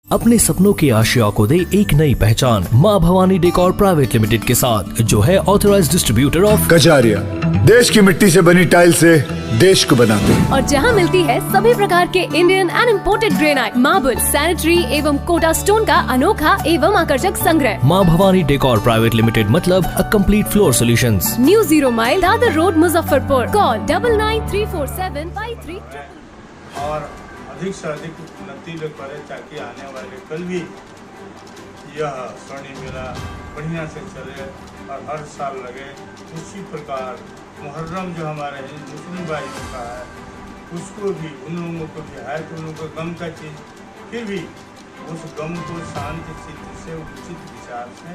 अपने सपनों की आशिया को दे एक नई पहचान माँ भवानी डेकोर प्राइवेट लिमिटेड के साथ, जो है ऑथराइज्ड डिस्ट्रीब्यूटर ऑफ कजारिया। देश की मिट्टी से बनी टाइल से देश को बनाते हैं। और जहाँ मिलती है सभी प्रकार के Indian and imported granite, marble, sanitary एवं कोटा स्टोन का अनोखा एवं आकर्षक संग्रह। माँ भवानी डेकोर प्राइवेट लिमिटेड मतलब a complete floor solutions. New 0 mile Dadar road, Muzaffarpur. Call 99347533। और अधिक से अधिक उन्नति लोग करें ताकि आने वाले कल भी यह स्वर्णिम मेला बढ़िया से चले और हर साल लगे। उसी प्रकार मुहर्रम जो हमारे मुस्लिम भाइयों का है, उसको भी उन लोगों को भी है तो उन लोगों को गम का चीज़, फिर भी उस गम को शांति चित्त से, उचित विचार से,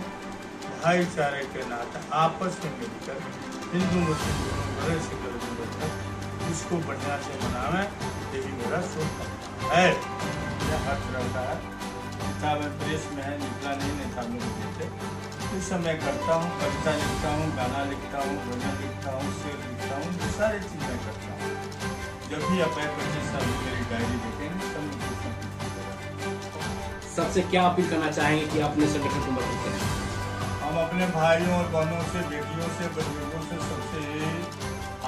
भाईचारे के नाते आपस में मिलकर हिंदू मुस्लिम दोनों बड़े से मिलकर उसको बढ़िया से मनावें, यही मेरा सोच है। यह हर तरह का है। किताब प्रेस में है, निकला नहीं था मेरे देते। इस समय करता हूँ, कविता लिखता हूँ, गाना लिखता हूँ, भजन लिखता हूँ, शेर लिखता हूँ, ये सारी चीज़ें करता हूँ। जब भी आप 25 साल मेरी डायरी देखेंगे सबसे क्या अपील करना चाहेंगे कि अपने संगठन को मदद करें? हम अपने भाइयों और बहनों से, बेटियों से, बुजुर्गों से सबसे यही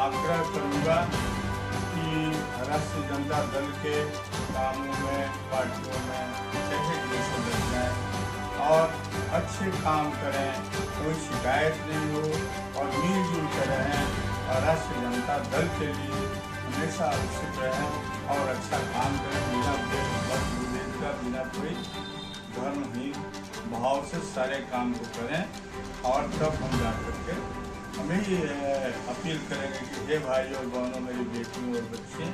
आग्रह करूँगा कि राष्ट्रीय जनता दल के कामों में, पार्टियों में सहयोग से लग जाए और अच्छे काम करें, कोई शिकायत नहीं हो और मिलजुल कर रहें और राष्ट्रीय जनता दल के लिए हमेशा उत्सुक रहें और अच्छा काम करें, बिना विभेद का, बिना कोई धर्महीन भाव से सारे काम को करें। और तब हम जा करके हमें ये अपील करेंगे कि हे भाइयों और बहनों, मेरी बेटियों और बच्चे,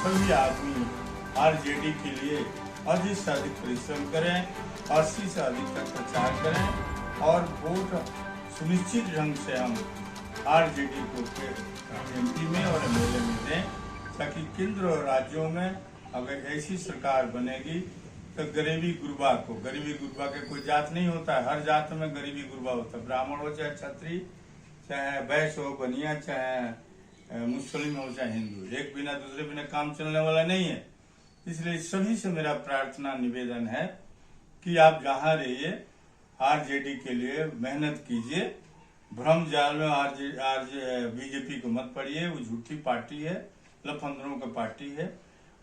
सभी आदमी आरजेडी के लिए अधिक से अधिक परिश्रम करें, 80 से अधिक तक प्रचार करें और वोट सुनिश्चित ढंग से हम आरजेडी को एमपी में और एमएलए में दें, ताकि केंद्र और राज्यों में अगर ऐसी सरकार बनेगी तो गरीबी गुरबा के कोई जात नहीं होता है, हर जात में गरीबी गुरबा होता है, ब्राह्मण हो चाहे क्षत्रिय, चाहे वैश्य हो, बनिया, चाहे मुस्लिम हो, चाहे हिंदू, एक बिना दूसरे बिना काम चलने वाला नहीं है। इसलिए सभी से मेरा प्रार्थना निवेदन है कि आप जहाँ रहिए आरजेडी के लिए मेहनत कीजिए, भ्रम जाल में बीजेपी को मत पड़िए। वो झूठी पार्टी है, लफंदरों की पार्टी है,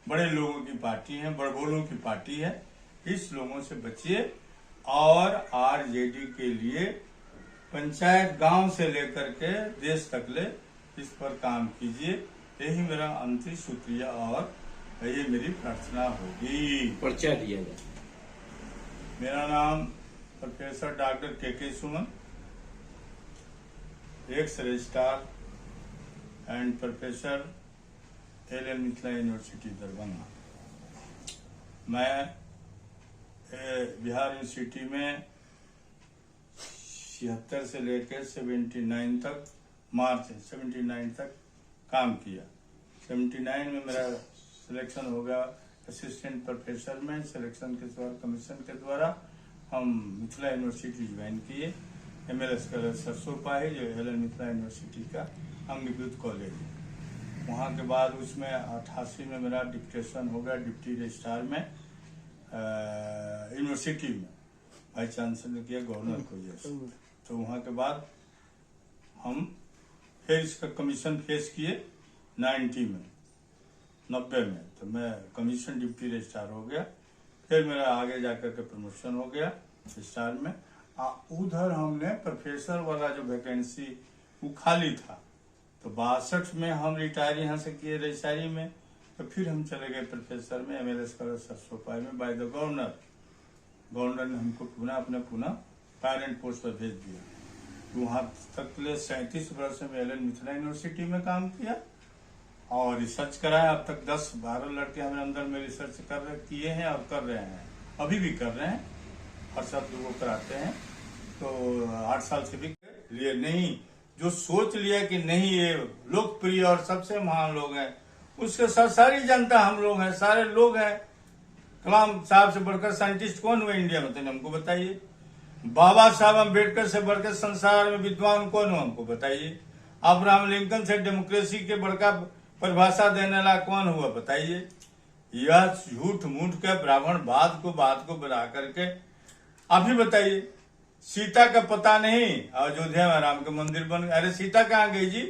बड़े लोगों की पार्टी है, बड़बोलों की पार्टी है। इस लोगों से बचिए और आरजेडी के लिए पंचायत गांव से लेकर के देश तक ले इस पर काम कीजिए। यही मेरा अंतिम शुक्रिया और ये मेरी प्रार्थना होगी। परिचय दिया जाए। मेरा नाम professor doctor K Suman, ex registrar and professor L Mithila university Darbhanga. मैं बिहार यूनिवर्सिटी में 76 से लेकर 79 तक, मार्च 79 तक काम किया। 79 में मेरा सिलेक्शन हो गया असिस्टेंट प्रोफेसर में। सिलेक्शन के द्वारा, कमीशन के द्वारा हम मिथिला यूनिवर्सिटी ज्वाइन किए। MLS का सरसों पाही, जो एल मिथिला यूनिवर्सिटी का अंगीभूत कॉलेज है। वहाँ के बाद उसमें 88 में मेरा डिप्टेशन हो गया डिप्टी रजिस्ट्रार में यूनिवर्सिटी में, वाइस चांसलर किया गवर्नर को जैसे। तो वहाँ के बाद हम फिर इसका कमीशन फेस किए 90 में, 90 में। तो मैं कमीशन डिप्टी रजिस्ट्रार हो गया। फिर मेरा आगे जाकर के प्रमोशन हो गया रजिस्ट्रार में। उधर हमने प्रोफेसर वाला जो वैकेंसी वो खाली था, तो 62 में हम रिटायर यहाँ से किए रजिस्ट्रारी में। तो फिर हम चले गए प्रोफेसर में, MLS का सरसोपाई में बाय द गवर्नर। गवर्नर ने हमको पुनः पेरेंट पोस्ट पर भेज दिया। तो वहाँ तक ले 37 वर्ष में एल मिथिला यूनिवर्सिटी में काम किया और रिसर्च कराया। अब तक 10-12 लड़के हमारे अंदर में रिसर्च किए हैं और कर रहे हैं, अभी भी कर रहे हैं, हर साल 2 कराते हैं। तो 8 साल से भी लिए नहीं, जो सोच लिया कि नहीं ये लोकप्रिय और सबसे महान लोग हैं, उसके साथ सारी जनता हम लोग हैं, सारे लोग हैं। कलाम साहब से बढ़कर साइंटिस्ट कौन हुए इंडिया में, तो हमको बताइए। बाबा साहब अम्बेडकर से बढ़कर संसार में विद्वान कौन हो, हमको बताइए। अब्राहम लिंकन से डेमोक्रेसी के बड़का परिभाषा देने वाला कौन हुआ, बताइए। यह झूठ मूठ के ब्राह्मणवाद को बात को बना करके आप ही बताइए। सीता का पता नहीं, अयोध्या में राम का मंदिर बन गया। अरे सीता कहाँ गई जी?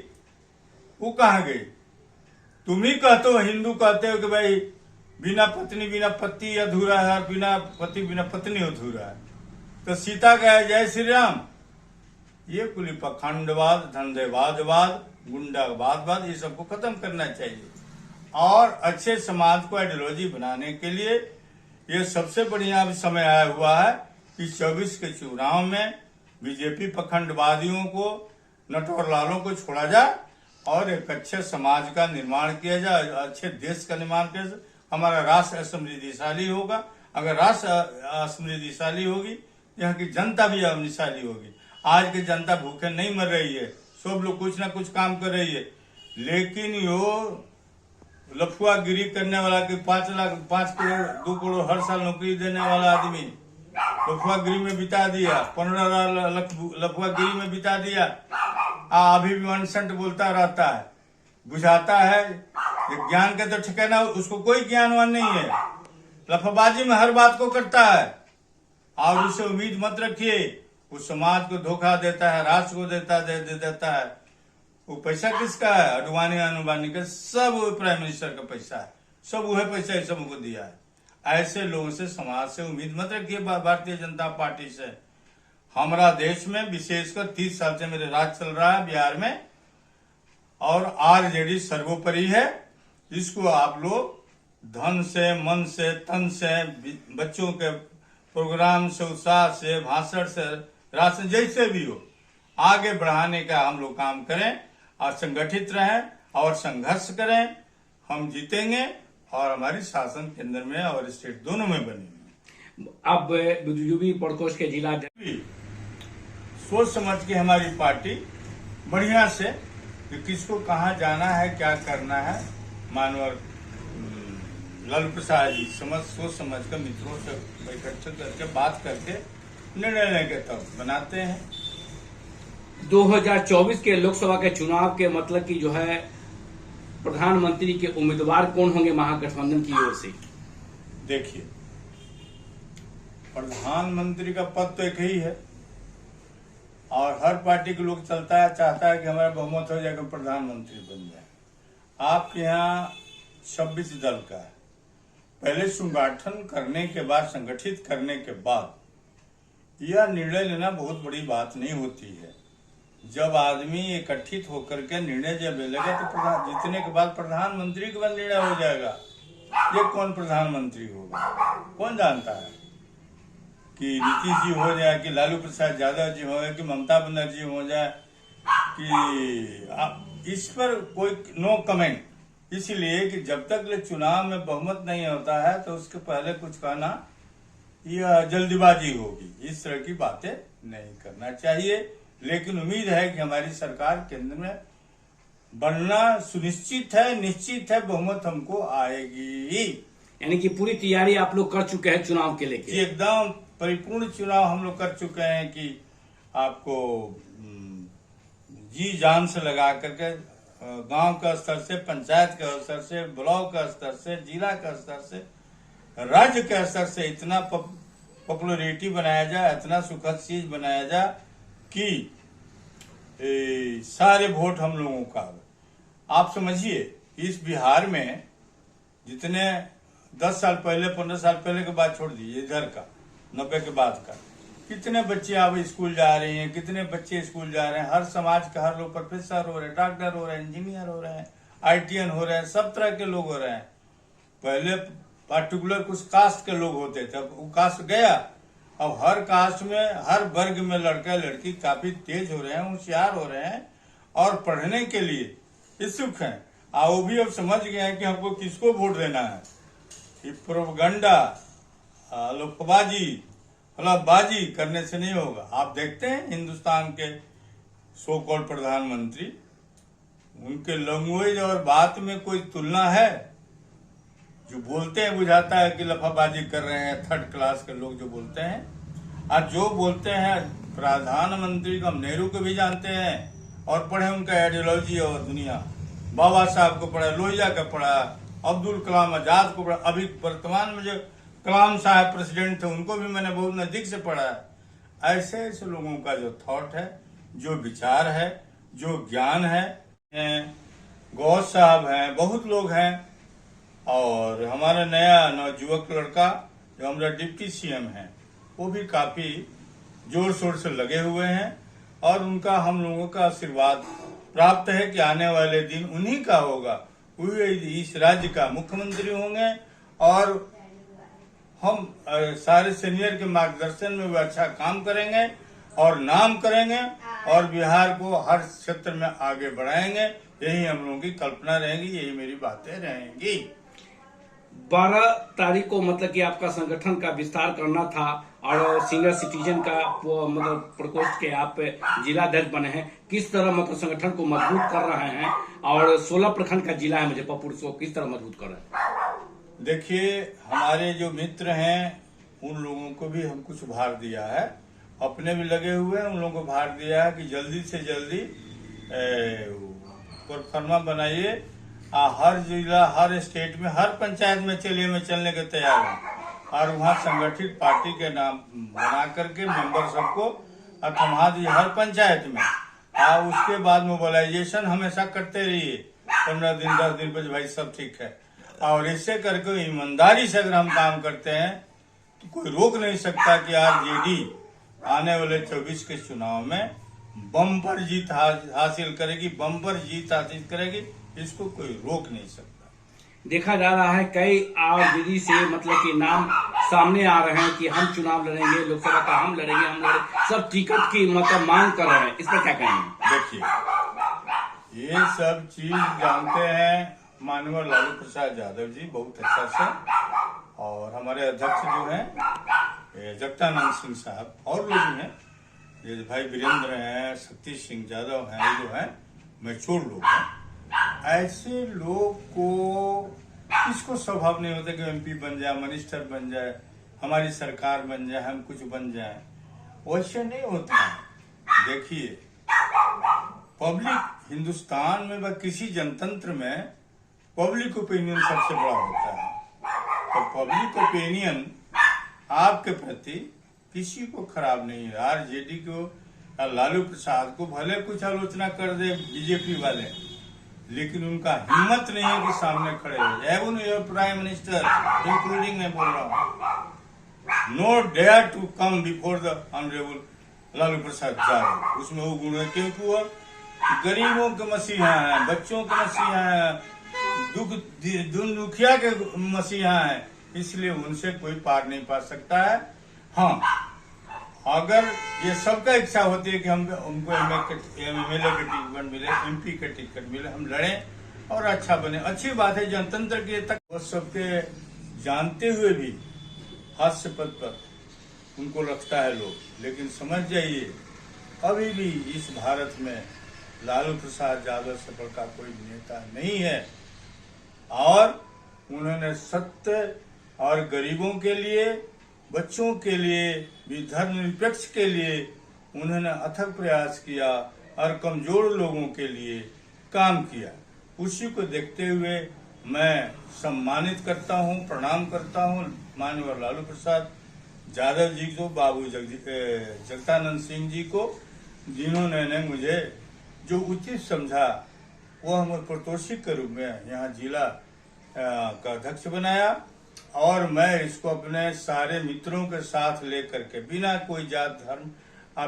वो कहाँ गई? तुम ही कहते हो, हिंदू कहते हो कि भाई बिना पत्नी बिना पति अधूरा है और बिना पति बिना पत्नी अधूरा है। तो सीता का है जय श्री राम। ये कुली पखंडवाद, धंधेबाजवाद, गुंडावादवाद, ये सबको खत्म करना चाहिए। और अच्छे समाज को आइडियोलॉजी बनाने के लिए ये सबसे बढ़िया समय आया हुआ है कि 24 के चुनाव में बीजेपी पखंडवादियों को, नटवर लालों को छोड़ा जाए और एक अच्छे समाज का निर्माण किया जाए, अच्छे देश का निर्माण किया जाए। हमारा राष्ट्र समृद्धिशाली होगा। अगर राष्ट्र समृद्धिशाली होगी, यहाँ की जनता भी समृद्धिशाली होगी। आज की जनता भूखे नहीं मर रही है, सब लोग कुछ ना कुछ काम कर रही है, लेकिन यो लफुआगिरी करने वाला कि 5 करोड़ 2 करोड़ हर साल नौकरी देने वाला आदमी लफुआगिरी में बिता दिया, 15 लाख लफुआगिरी में बिता दिया। अभी भी अनसंट बोलता रहता है, बुझाता है ज्ञान का तो ठिकाना, उसको कोई ज्ञानवान नहीं है। लफाबाजी में हर बात को करता है और उससे उम्मीद मत रखिए। उस समाज को धोखा देता है, राष्ट्र को देता है। वो पैसा किसका है? अडवाणी अनुबानी का, सब प्राइम मिनिस्टर का पैसा है, सब वह पैसा ही सबको दिया है। ऐसे लोगों से, समाज से उम्मीद मत रखिए। भारतीय जनता पार्टी से हमारा देश में विशेषकर 30 साल से मेरे राज चल रहा है बिहार में, और आरजेडी सर्वोपरि है। इसको आप लोग धन से, मन से, तन से, बच्चों के प्रोग्राम से, उत्साह से, भाषण से, राशन जैसे भी हो, आगे बढ़ाने का हम लोग काम करें और संगठित रहें और संघर्ष करें। हम जीतेंगे और हमारी शासन केंद्र में और स्टेट दोनों में बनेंगे। अब बुजुर्गी प्रकोष्ठ के जिला सोच समझ के हमारी पार्टी बढ़िया से कि किसको कहाँ जाना है, क्या करना है, मानवर लालू प्रसाद जी सोच समझ कर मित्रों से बैठक करके बात करके निर्णय लेके तब बनाते हैं। 2024 के लोकसभा के चुनाव के मतलब की जो है प्रधानमंत्री के उम्मीदवार कौन होंगे महागठबंधन की ओर से? देखिए, प्रधानमंत्री का पद तो एक ही है और हर पार्टी के लोग चलता है, चाहता है कि हमारा बहुमत हो जाए, प्रधानमंत्री बन जाए। आपके यहाँ 26 दल का है। पहले संगठन करने के बाद, संगठित करने के बाद यह निर्णय लेना बहुत बड़ी बात नहीं होती है। जब आदमी एकत्रित होकर के निर्णय जब लेगा तो जीतने के बाद प्रधानमंत्री के बाद निर्णय हो जाएगा। ये कौन प्रधानमंत्री होगा कौन जानता है? कि नीतीश जी हो जाए, कि लालू प्रसाद यादव जी हो जाए, कि ममता बनर्जी हो जाए, कि इस पर कोई नो कमेंट। इसलिए कि जब तक चुनाव में बहुमत नहीं होता है तो उसके पहले कुछ कहना यह जल्दीबाजी होगी। इस तरह की बातें नहीं करना चाहिए। लेकिन उम्मीद है कि हमारी सरकार केंद्र में बनना सुनिश्चित है, निश्चित है, बहुमत हमको आएगी। यानी कि पूरी तैयारी आप लोग कर चुके हैं चुनाव के लेके? एकदम परिपूर्ण चुनाव हम लोग कर चुके हैं कि आपको जी जान से लगा करके गांव का स्तर से, पंचायत के स्तर से, ब्लॉक का स्तर से, जिला का स्तर से, राज्य के स्तर से इतना पॉपुलरिटी बनाया जाए, इतना सुखद चीज बनाया जाए कि सारे वोट हम लोगों का। आप समझिए इस बिहार में जितने 10 साल पहले, 15 साल पहले के बाद छोड़ दीजिए, इधर का 90 के बाद का, कितने बच्चे अब स्कूल जा रहे हैं, कितने बच्चे स्कूल जा रहे हैं। हर समाज के हर लोग प्रोफेसर हो रहे हैं, डॉक्टर हो रहे हैं, इंजीनियर हो रहे हैं, ITN हो रहे हैं, सब तरह के लोग हो रहे हैं। पहले पार्टिकुलर कुछ कास्ट के लोग होते थे, अब वो कास्ट गया। अब हर कास्ट में, हर वर्ग में लड़का लड़की काफी तेज हो रहे हैं, होशियार हो रहे हैं और पढ़ने के लिए इच्छुक हैं। वो भी अब समझ गए हैं कि हमको किसको वोट देना है। ये प्रोपगंडा, लोकबाजी, फलाबाजी करने से नहीं होगा। आप देखते हैं हिंदुस्तान के सो कॉल्ड प्रधानमंत्री, उनके लैंग्वेज और बात में कोई तुलना है? जो बोलते हैं बुझाता है कि लफाबाजी कर रहे हैं, थर्ड क्लास के लोग जो बोलते हैं। आज जो बोलते हैं प्रधानमंत्री को हम नेहरू को भी जानते हैं और पढ़े उनका आइडियोलॉजी और दुनिया। बाबा साहब को पढ़ा, लोहिया का पढ़ा, अब्दुल कलाम आजाद को, अभी वर्तमान में जो कलाम साहब प्रेसिडेंट थे उनको भी मैंने बहुत नजदीक से पढ़ा है। ऐसे ऐसे लोगों का जो थॉट है, जो विचार है, जो ज्ञान है, गौस साहब हैं, बहुत लोग हैं। और हमारा नया नवयुवक लड़का जो हमारा डिप्टी सीएम है वो भी काफी जोर शोर से लगे हुए हैं और उनका हम लोगों का आशीर्वाद प्राप्त है कि आने वाले दिन उन्हीं का होगा, वही इस राज्य का मुख्यमंत्री होंगे और हम सारे सीनियर के मार्गदर्शन में वो अच्छा काम करेंगे और नाम करेंगे और बिहार को हर क्षेत्र में आगे बढ़ाएंगे। यही हम लोगों की कल्पना रहेगी, यही मेरी बातें रहेंगी। 12 तारीख को मतलब कि आपका संगठन का विस्तार करना था और सीनियर सिटीजन का वो मतलब प्रकोष्ठ के आप जिला अध्यक्ष बने हैं। किस तरह मतलब संगठन को मजबूत कर रहे हैं और 16 प्रखंड का जिला है मुजफ्फरपुर, उसको किस तरह मजबूत कर रहे हैं? देखिए, हमारे जो मित्र हैं उन लोगों को भी हम कुछ भार दिया है, अपने भी लगे हुए हैं, उन लोगों को भार दिया है कि जल्दी से जल्दी प्रोफार्मा बनाइए। हर जिला, हर स्टेट में, हर पंचायत में चलिए, मैं चलने के तैयार हूँ और वहाँ संगठित पार्टी के नाम बना करके मेंबर सबको थमा दिए हर पंचायत में। और उसके बाद मोबिलाइजेशन हमेशा करते रहिए, 15 दिन 10 दिन पर भाई सब ठीक है। और इससे करके ईमानदारी से अगर हम काम करते हैं तो कोई रोक नहीं सकता कि आरजेडी आने वाले 24 के चुनाव में बम्पर जीत हासिल करेगी, बम्पर जीत हासिल करेगी, इसको कोई रोक नहीं सकता। देखा जा रहा है कई आरजेडी से मतलब कि नाम सामने आ रहे हैं कि हम चुनाव लड़ेंगे, लोकसभा का हम लड़ेंगे, सब टिकट की मतलब मांग कर रहे हैं, इस पर क्या कहेंगे? देखिए, ये सब चीज जानते हैं माननीय लालू प्रसाद यादव जी बहुत अच्छा से, और हमारे अध्यक्ष जो हैं जगतानंद सिंह साहब और लोग भी हैं, जैसे भाई वीरेंद्र हैं, शक्ति सिंह यादव हैं, ये जो हैं मैच्योर लोग हैं। ऐसे लोग को किसको स्वभाव नहीं होता कि एमपी बन जाए, मिनिस्टर बन जाए, हमारी सरकार बन जाए, हम कुछ बन जाए, वैसे नहीं होता। देखिए, पब्लिक हिंदुस्तान में व किसी जनतंत्र में पब्लिक ओपिनियन सबसे बड़ा होता है। तो पब्लिक ओपिनियन आपके प्रति किसी को खराब नहीं है। आरजेडी को, लालू प्रसाद को भले कुछ आलोचना कर दे बीजेपी वाले, लेकिन उनका हिम्मत नहीं है कि सामने खड़े हो जाए। Even your prime minister including मैं बोल रहा हूँ, no dare to come before the honourable Lalu Prasad Yadav. उसमें वो गुण है क्योंकि वो गरीबों के मसीहा हैं, बच्चों के मसीहा हैं, दुखिया के मसीहा है, इसलिए उनसे कोई पार नहीं पा सकता है। हाँ, अगर ये सबका इच्छा होती है कि हम उनको एमएलए के टिकट मिले, एमपी के टिकट मिले, हम लड़ें और अच्छा बने, अच्छी बात है। जनतंत्र के तक वो सबके जानते हुए भी हास्य पद पर उनको रखता है लोग, लेकिन समझ जाइए अभी भी इस भारत में लालू प्रसाद यादव से बड़ा का कोई नेता नहीं है। और उन्होंने सत्य और गरीबों के लिए, बच्चों के लिए भी, धर्मनिरपेक्ष के लिए उन्होंने अथक प्रयास किया और कमजोर लोगों के लिए काम किया। उसी को देखते हुए मैं सम्मानित करता हूं, प्रणाम करता हूं माननीय लालू प्रसाद यादव जी को, बाबू जगतानंद सिंह जी को, जिन्होंने मुझे जो उचित समझा वो हमें प्रतोषिक के रूप में यहाँ जिला का अध्यक्ष बनाया। और मैं इसको अपने सारे मित्रों के साथ लेकर के, बिना कोई जात धर्म,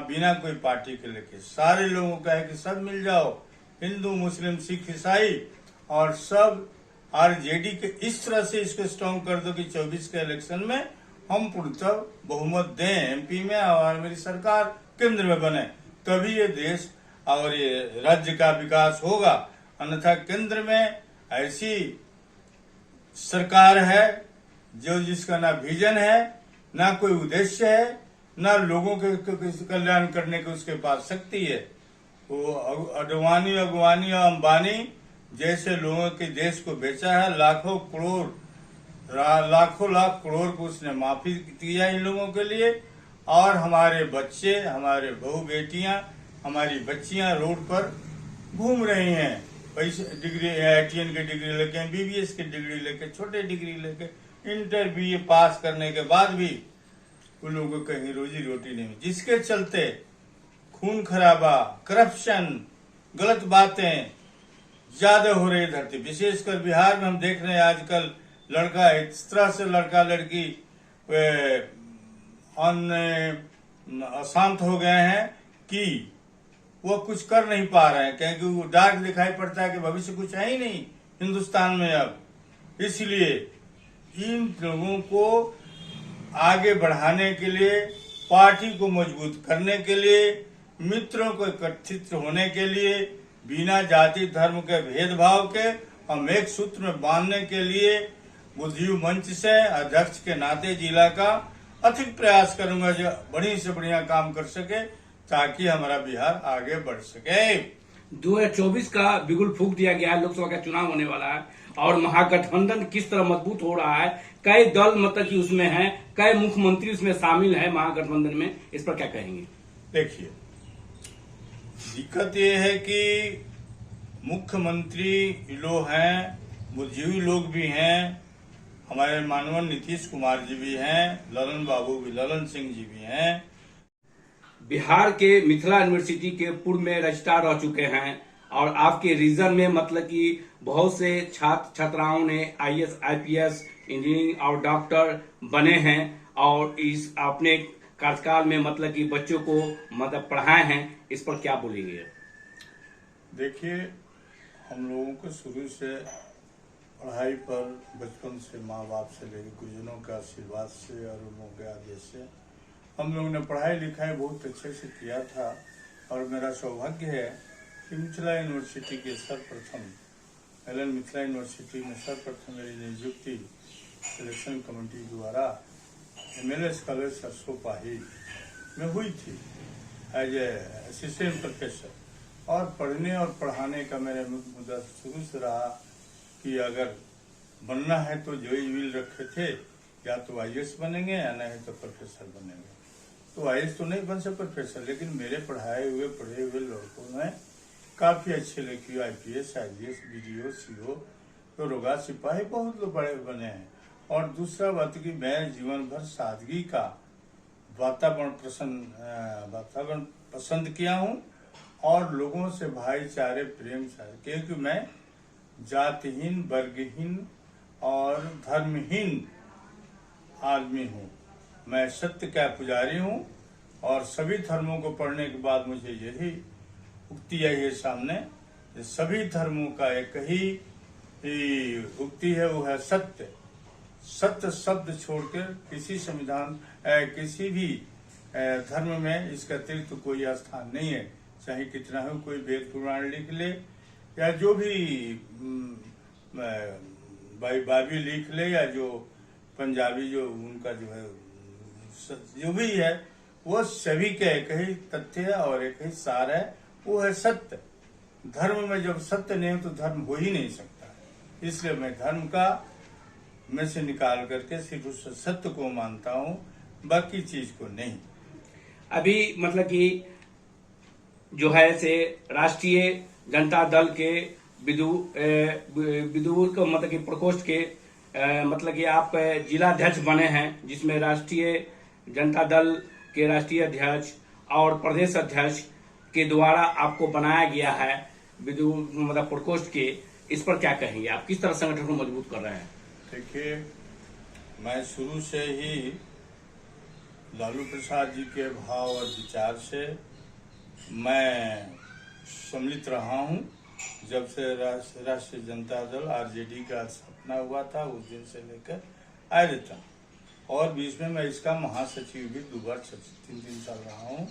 बिना कोई पार्टी के लेके, सारे लोगों का है कि सब मिल जाओ, हिंदू मुस्लिम सिख ईसाई, और सब आरजेडी के इस तरह से इसको स्ट्रॉन्ग कर दो कि 24 के इलेक्शन में हम पूर्णतः बहुमत दें एमपी में और मेरी सरकार केंद्र में बने, तभी ये देश और ये राज्य का विकास होगा। अन्यथा केंद्र में ऐसी सरकार है जो जिसका ना विजन है, ना कोई उद्देश्य है, ना लोगों के कल्याण करने की उसके पास शक्ति है। वो अडवाणी और अंबानी जैसे लोगों के देश को बेचा है, लाखों लाख करोड़ को उसने माफी किया इन लोगों के लिए। और हमारे बच्चे, हमारे बहू बेटियां, हमारी बच्चियां रोड पर घूम रही हैं, पैसे डिग्री IITN की डिग्री लेके, MBBS की डिग्री लेके, छोटे डिग्री लेके, इंटर BA पास करने के बाद भी उन लोगों को कहीं रोजी रोटी नहीं, जिसके चलते खून खराबा, करप्शन, गलत बातें ज्यादा हो रही धरती। विशेषकर बिहार में हम देख रहे हैं आजकल लड़का इस तरह से लड़का लड़की अशांत हो गए हैं कि वो कुछ कर नहीं पा रहे हैं, क्योंकि वो डार्क दिखाई पड़ता है कि भविष्य कुछ है ही नहीं हिंदुस्तान में अब। इसलिए इन लोगों को आगे बढ़ाने के लिए, पार्टी को मजबूत करने के लिए, मित्रों को एकत्रित होने के लिए, बिना जाति धर्म के भेदभाव के हम एक सूत्र में बांधने के लिए बुद्धिजीवी मंच से अध्यक्ष के नाते जिला का अधिक प्रयास करूंगा जो बढ़िया से बढ़िया काम कर सके, ताकि हमारा बिहार आगे बढ़ सके। 2024 का बिगुल फूंक दिया गया है, लोकसभा का चुनाव होने वाला है और महागठबंधन किस तरह मजबूत हो रहा है, कई दल मतलब कि उसमें हैं, कई मुख्यमंत्री उसमें शामिल हैं महागठबंधन में, इस पर क्या कहेंगे? देखिए, दिक्कत ये है कि मुख्यमंत्री लोग हैं, बुद्धिजीवी लोग भी हैं, हमारे माननीय नीतीश कुमार जी भी हैं, ललन सिंह जी भी हैं। बिहार के मिथिला यूनिवर्सिटी के पूर्व में रजिस्ट्रार रह चुके हैं और आपके रीजन में मतलब कि बहुत से छात्र छात्राओं ने IAS IPS इंजीनियरिंग और डॉक्टर बने हैं और इस अपने कार्यकाल में मतलब कि बच्चों को मतलब पढ़ाए हैं, इस पर क्या बोलेंगे? देखिए, हम लोगों को शुरू से पढ़ाई पर बचपन से माँ बाप से लेकर गुरुजनों के आशीर्वाद से और उनके के आदेश से हम लोगों ने पढ़ाई लिखाई बहुत अच्छे से किया था। और मेरा सौभाग्य है कि मिथिला यूनिवर्सिटी के सर्वप्रथम मिथिला यूनिवर्सिटी में सर्वप्रथम मेरी नियुक्ति सिलेक्शन कमेटी द्वारा MLA स्कॉलर सरसोपाही में हुई थी एज ए असिस्टेंट प्रोफेसर। और पढ़ने और पढ़ाने का मेरा मुद्दा शुरू से रहा कि अगर बनना है तो जो विल रखे थे, या तो IAS बनेंगे या नहीं तो प्रोफेसर बनेंगे। तो IAS तो नहीं बन सकते प्रोफेसर, लेकिन मेरे पढ़े हुए लड़कों ने काफी अच्छे लिखे, IPS IAS BDO CO दरोगा सिपाही बहुत लोग बड़े बने हैं। और दूसरा बात कि मैं जीवन भर सादगी का वातावरण पसंद किया हूँ और लोगों से भाईचारे प्रेम से, क्योंकि मैं जातिहीन, वर्गहीन और धर्महीन आदमी हूँ। मैं सत्य का पुजारी हूँ और सभी धर्मों को पढ़ने के बाद मुझे यही उक्ति आई है सामने, सभी धर्मों का एक ही उक्ति है, वो है सत्य। सत्य शब्द छोड़कर किसी संविधान किसी भी धर्म में इसका अतिरिक्त कोई स्थान नहीं है। चाहे कितना हो, कोई वेद पुराण लिख ले या जो भी बाइबल लिख ले, या जो पंजाबी जो उनका जो है जो भी है, वो सभी का एक ही तथ्य है और एक ही सार है, वो है सत्य। धर्म में जब सत्य नहीं हो तो धर्म हो ही नहीं सकता। इसलिए मैं धर्म का में से निकाल करके सिर्फ उस सत्य को मानता हूँ, बाकी चीज को नहीं। अभी मतलब कि जो है से राष्ट्रीय जनता दल के विदुर को मतलब कि प्रकोष्ठ के मतलब कि आप जिलाध्यक्ष बने हैं, जिसमें राष्ट्रीय जनता दल के राष्ट्रीय अध्यक्ष और प्रदेश अध्यक्ष के द्वारा आपको बनाया गया है विदुर मतलब प्रकोष्ठ के, इस पर क्या कहेंगे? आप किस तरह संगठन को मजबूत कर रहे हैं? देखिए, मैं शुरू से ही लालू प्रसाद जी के भाव और विचार से मैं सम्मिलित रहा हूं। जब से राष्ट्रीय जनता दल RJD का स्थापना हुआ था, उस दिन से लेकर आए था। और बीच में मैं इसका महासचिव भी 2 बार 3 साल रहा हूं।